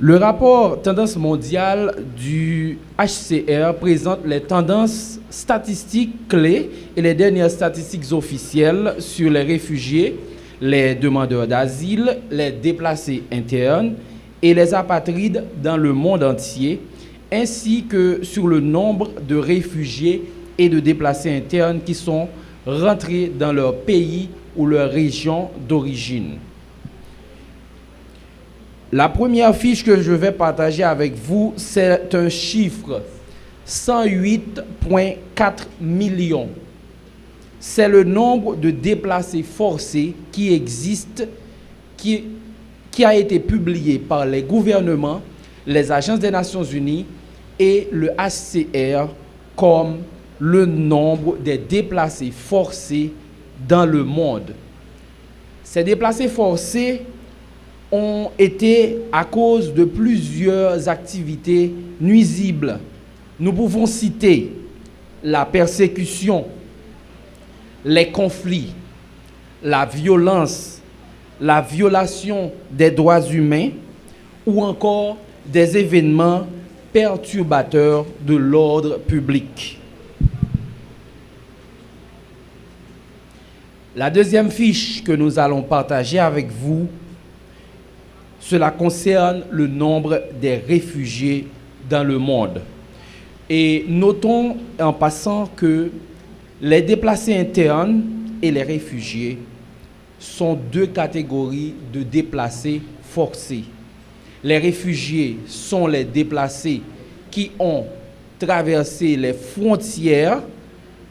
Le rapport Tendance mondiale du HCR présente les tendances statistiques clés et les dernières statistiques officielles sur les réfugiés, les demandeurs d'asile, les déplacés internes et les apatrides dans le monde entier, ainsi que sur le nombre de réfugiés et de déplacés internes qui sont rentrés dans leur pays ou leur région d'origine. La première fiche que je vais partager avec vous, c'est un chiffre, 108,4 millions. C'est le nombre de déplacés forcés qui existe, qui a été publié par les gouvernements, les agences des Nations Unies et le HCR comme le nombre des déplacés forcés dans le monde. Ces déplacés forcés ont été à cause de plusieurs activités nuisibles. Nous pouvons citer la persécution, les conflits, la violence, la violation des droits humains ou encore des événements perturbateurs de l'ordre public. La deuxième fiche que nous allons partager avec vous, cela concerne le nombre des réfugiés dans le monde. Et notons en passant que les déplacés internes et les réfugiés sont deux catégories de déplacés forcés. Les réfugiés sont les déplacés qui ont traversé les frontières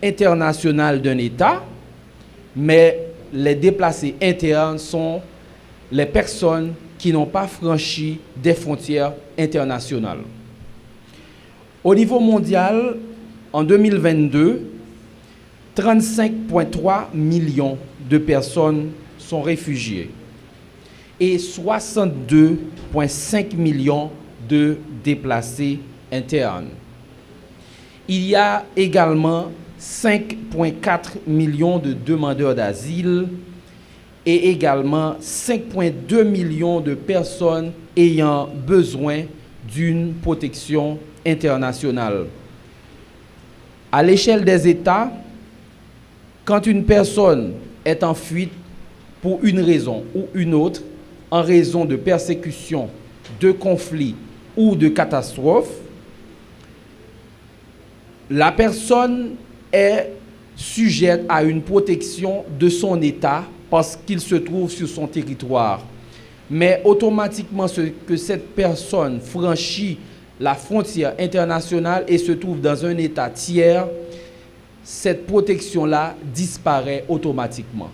internationales d'un État, mais les déplacés internes sont les personnes qui n'ont pas franchi des frontières internationales. Au niveau mondial, en 2022, 35,3 millions de personnes sont réfugiées et 62,5 millions de déplacés internes. Il y a également 5,4 millions de demandeurs d'asile et également 5,2 millions de personnes ayant besoin d'une protection internationale. À l'échelle des États, quand une personne est en fuite pour une raison ou une autre, en raison de persécution, de conflit ou de catastrophe, la personne est sujette à une protection de son État parce qu'il se trouve sur son territoire. Mais automatiquement, que cette personne franchit la frontière internationale et se trouve dans un État tiers, cette protection-là disparaît automatiquement.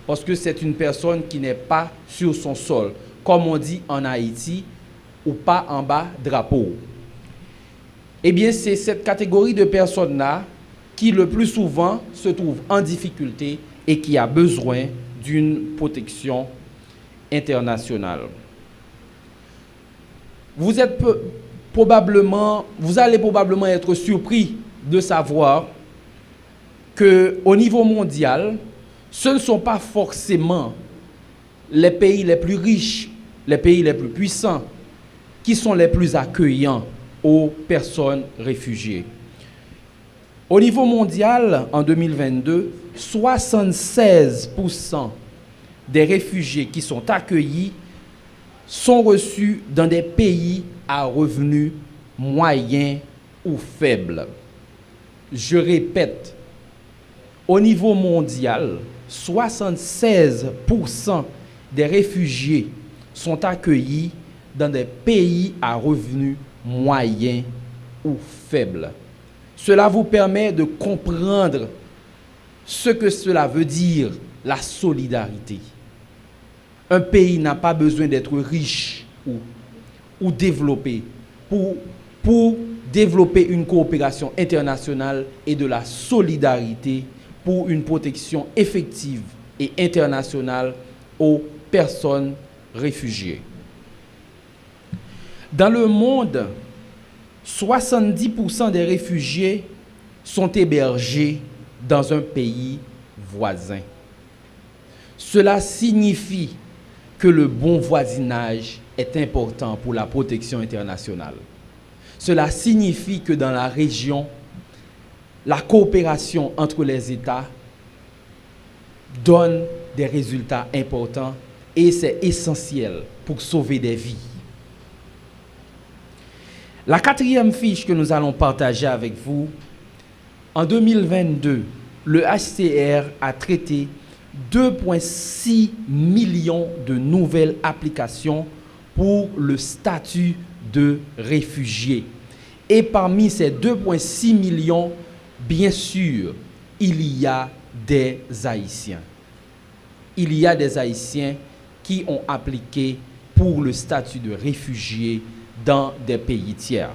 Parce que c'est une personne qui n'est pas sur son sol, comme on dit en Haïti, ou pas en bas drapeau. Eh bien, c'est cette catégorie de personnes-là qui le plus souvent se trouve en difficulté et qui a besoin d'une protection internationale. Vous allez probablement être surpris de savoir qu'au niveau mondial, ce ne sont pas forcément les pays les plus riches, les pays les plus puissants, qui sont les plus accueillants aux personnes réfugiées. Au niveau mondial, en 2022, 76% des réfugiés qui sont accueillis sont reçus dans des pays à revenus moyens ou faibles. Je répète, au niveau mondial, 76% des réfugiés sont accueillis dans des pays à revenus moyens ou faibles. Cela vous permet de comprendre ce que cela veut dire, la solidarité. Un pays n'a pas besoin d'être riche ou développé pour développer une coopération internationale et de la solidarité pour une protection effective et internationale aux personnes réfugiées. Dans le monde, 70% des réfugiés sont hébergés dans un pays voisin. Cela signifie que le bon voisinage est important pour la protection internationale. Cela signifie que dans la région, la coopération entre les États donne des résultats importants et c'est essentiel pour sauver des vies. La quatrième fiche que nous allons partager avec vous, en 2022, le HCR a traité 2,6 millions de nouvelles applications pour le statut de réfugié. Et parmi ces 2,6 millions, bien sûr, il y a des Haïtiens. Il y a des Haïtiens qui ont appliqué pour le statut de réfugié dans des pays tiers.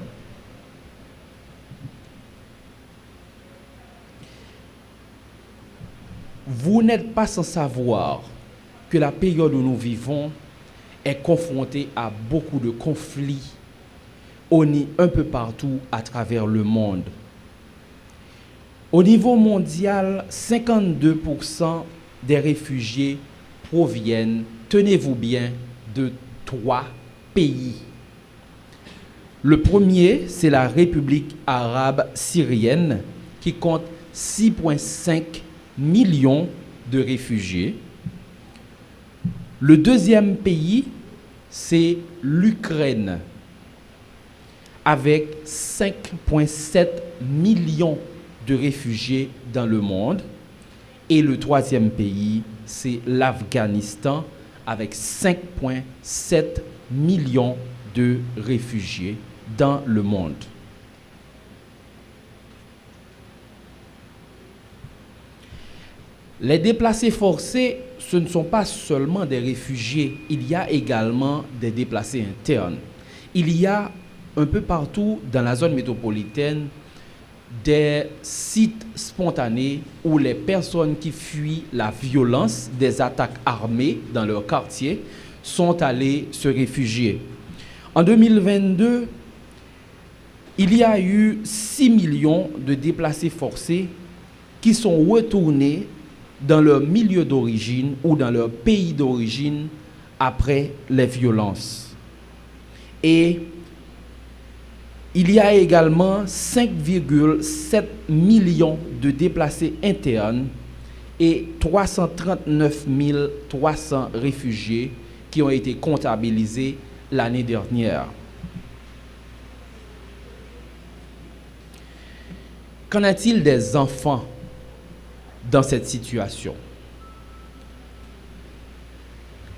Vous n'êtes pas sans savoir que la période où nous vivons est confrontée à beaucoup de conflits un peu partout à travers le monde. Au niveau mondial, 52% des réfugiés proviennent, tenez-vous bien, de 3 pays. Le premier, c'est la République arabe syrienne qui compte 6,5 millions de réfugiés. Le deuxième pays, c'est l'Ukraine avec 5,7 millions de réfugiés dans le monde. Et le troisième pays, c'est l'Afghanistan avec 5,7 millions de réfugiés dans le monde. Les déplacés forcés, ce ne sont pas seulement des réfugiés, il y a également des déplacés internes. Il y a un peu partout dans la zone métropolitaine des sites spontanés où les personnes qui fuient la violence des attaques armées dans leur quartier sont allées se réfugier. En 2022, il y a eu 6 millions de déplacés forcés qui sont retournés dans leur milieu d'origine ou dans leur pays d'origine après les violences. Et il y a également 5,7 millions de déplacés internes et 339 300 réfugiés qui ont été comptabilisés l'année dernière. Qu'en est-il des enfants dans cette situation?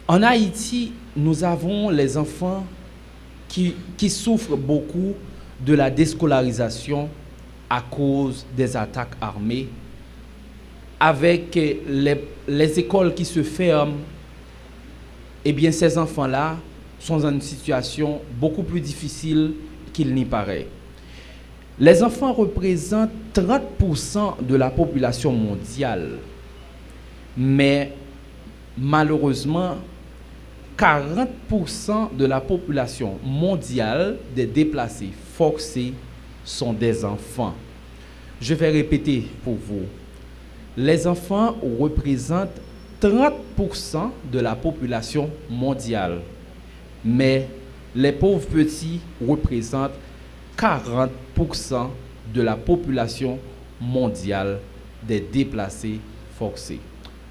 En Haïti, nous avons les enfants qui souffrent beaucoup de la déscolarisation à cause des attaques armées, avec les écoles qui se ferment. Eh bien, ces enfants-là sont dans une situation beaucoup plus difficile qu'il n'y paraît. Les enfants représentent 30% de la population mondiale, mais malheureusement, 40% de la population mondiale des déplacés forcés sont des enfants. Je vais répéter pour vous. Les enfants représentent 30% de la population mondiale, mais les pauvres petits représentent 40% de la population mondiale des déplacés forcés.